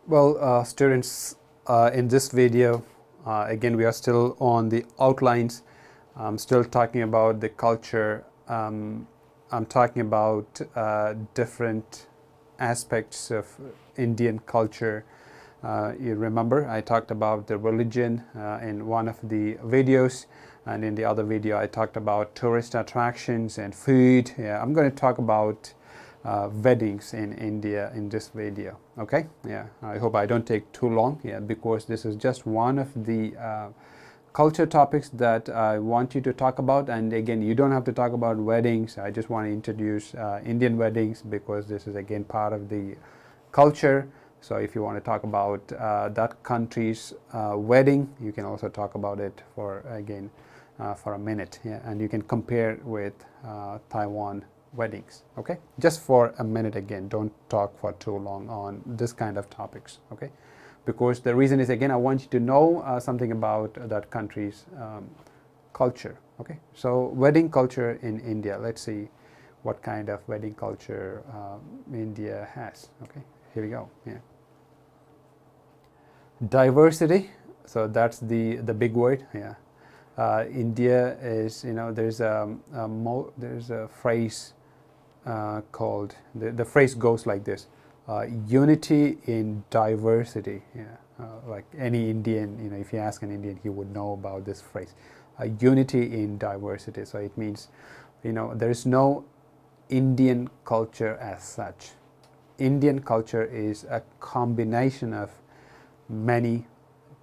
Well, students, in this video, again, we are still on the outlines. I'm still talking about the culture. I'm talking about different aspects of Indian culture. You remember, I talked about the religion in one of the videos, and in the other video, I talked about tourist attractions and food. Yeah, I'm going to talk about weddings in India in this video. Okay, yeah, I hope I don't take too long, yeah, because this is just one of the culture topics that I want you to talk about. And again, you don't have to talk about weddings. I just want to introduce Indian weddings because this is again part of the culture. So if you want to talk about that country's wedding, you can also talk about it for again for a minute, yeah, and you can compare it with Taiwan weddings. Okay, just for a minute again. Don't talk for too long on this kind of topics. Okay, because the reason is again I want you to know something about that country's culture. Okay, so wedding culture in India. Let's see what kind of wedding culture India has. Okay, here we go. Yeah, diversity. So that's the big word. Yeah, India is, you know, there's a phrase called, the phrase goes like this: unity in diversity. Yeah, like any Indian, you know, if you ask an Indian, he would know about this phrase, unity in diversity. So it means, you know, there is no Indian culture as such. Indian culture is a combination of many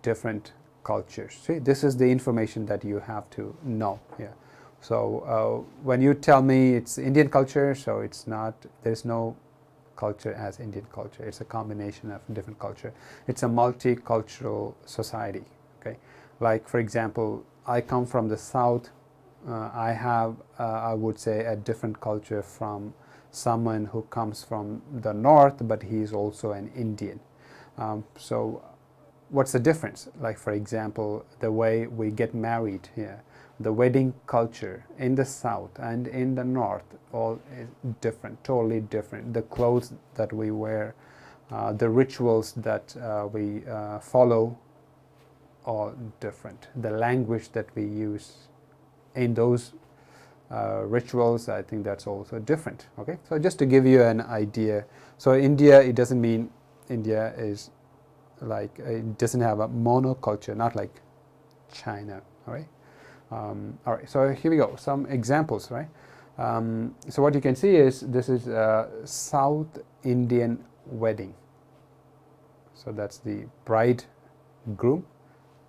different cultures. See, this is the information that you have to know. Yeah. So when you tell me it's Indian culture, so it's not, there's no culture as Indian culture. It's a combination of different culture. It's a multicultural society. Okay, like for example, I come from the south. I have, I would say, a different culture from someone who comes from the north, but he's also an Indian. So what's the difference? Like for example, the way we get married here, the wedding culture in the south and in the north, all is different, totally different. The clothes that we wear, the rituals that we follow, all different. The language that we use in those rituals, I think that's also different. Okay, so just to give you an idea, so India, it doesn't mean India is like, it doesn't have a monoculture, not like China. All right. All right. So here we go. Some examples, right? So what you can see is this is a South Indian wedding. So that's the bride, groom,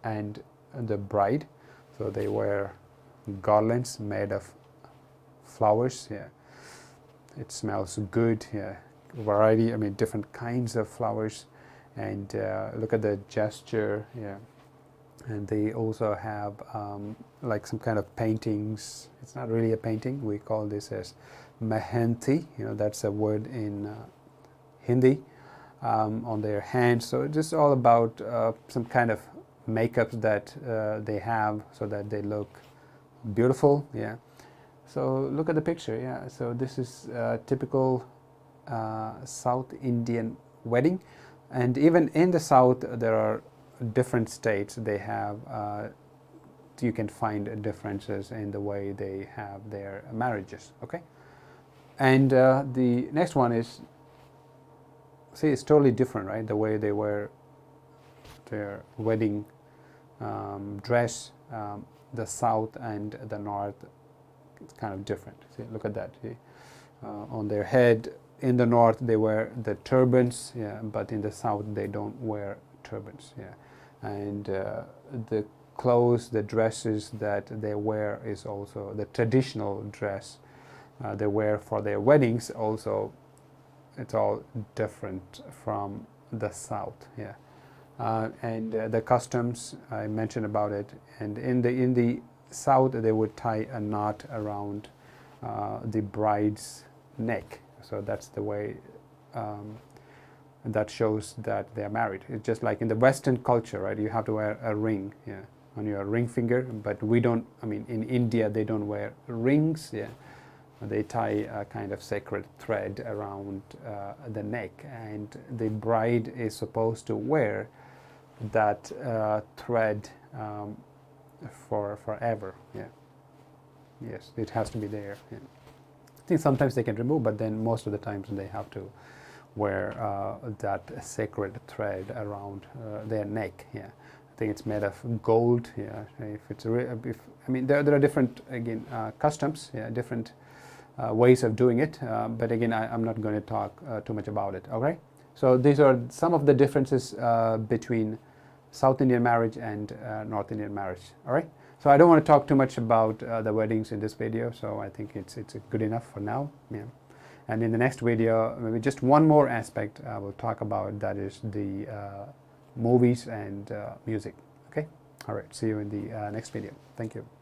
and the bride. So they wear garlands made of flowers. Yeah. It smells good. Yeah. Variety. I mean, different kinds of flowers. And look at the gesture, yeah. And they also have like some kind of paintings. It's not really a painting. We call this as mehendi. You know, that's a word in Hindi, on their hands. So it's just all about some kind of makeups that they have so that they look beautiful. Yeah. So look at the picture. Yeah. So this is a typical South Indian wedding. And even in the south, there are different states. They have, you can find differences in the way they have their marriages. Okay, and the next one is, see, it's totally different, right? The way they wear their wedding dress, the south and the north, it's kind of different. See, look at that. See? On their head. In the north, they wear the turbans, yeah, but in the south, they don't wear turbans, yeah. And the clothes, the dresses that they wear is also the traditional dress they wear for their weddings. Also, it's all different from the south, yeah. And the customs, I mentioned about it. And in the south, they would tie a knot around the bride's neck. So that's the way that shows that they're married. It's just like in the Western culture, right? You have to wear a ring, yeah, on your ring finger. But we don't. I mean, in India, they don't wear rings, yeah. they tie a kind of sacred thread around the neck, and the bride is supposed to wear that thread for forever. Yeah. Yes, it has to be there. Yeah. I think sometimes they can remove, but then most of the times they have to wear that sacred thread around their neck. Yeah. I think it's made of gold. Yeah. If it's I mean, there are different, again, customs. Yeah, different ways of doing it. But again, I'm not going to talk too much about it. Okay. So these are some of the differences between South Indian marriage and North Indian marriage. All right. So I don't want to talk too much about the weddings in this video. So I think it's good enough for now. Yeah. And in the next video, maybe just one more aspect we'll talk about, that is the movies and music. Okay. All right. See you in the next video. Thank you.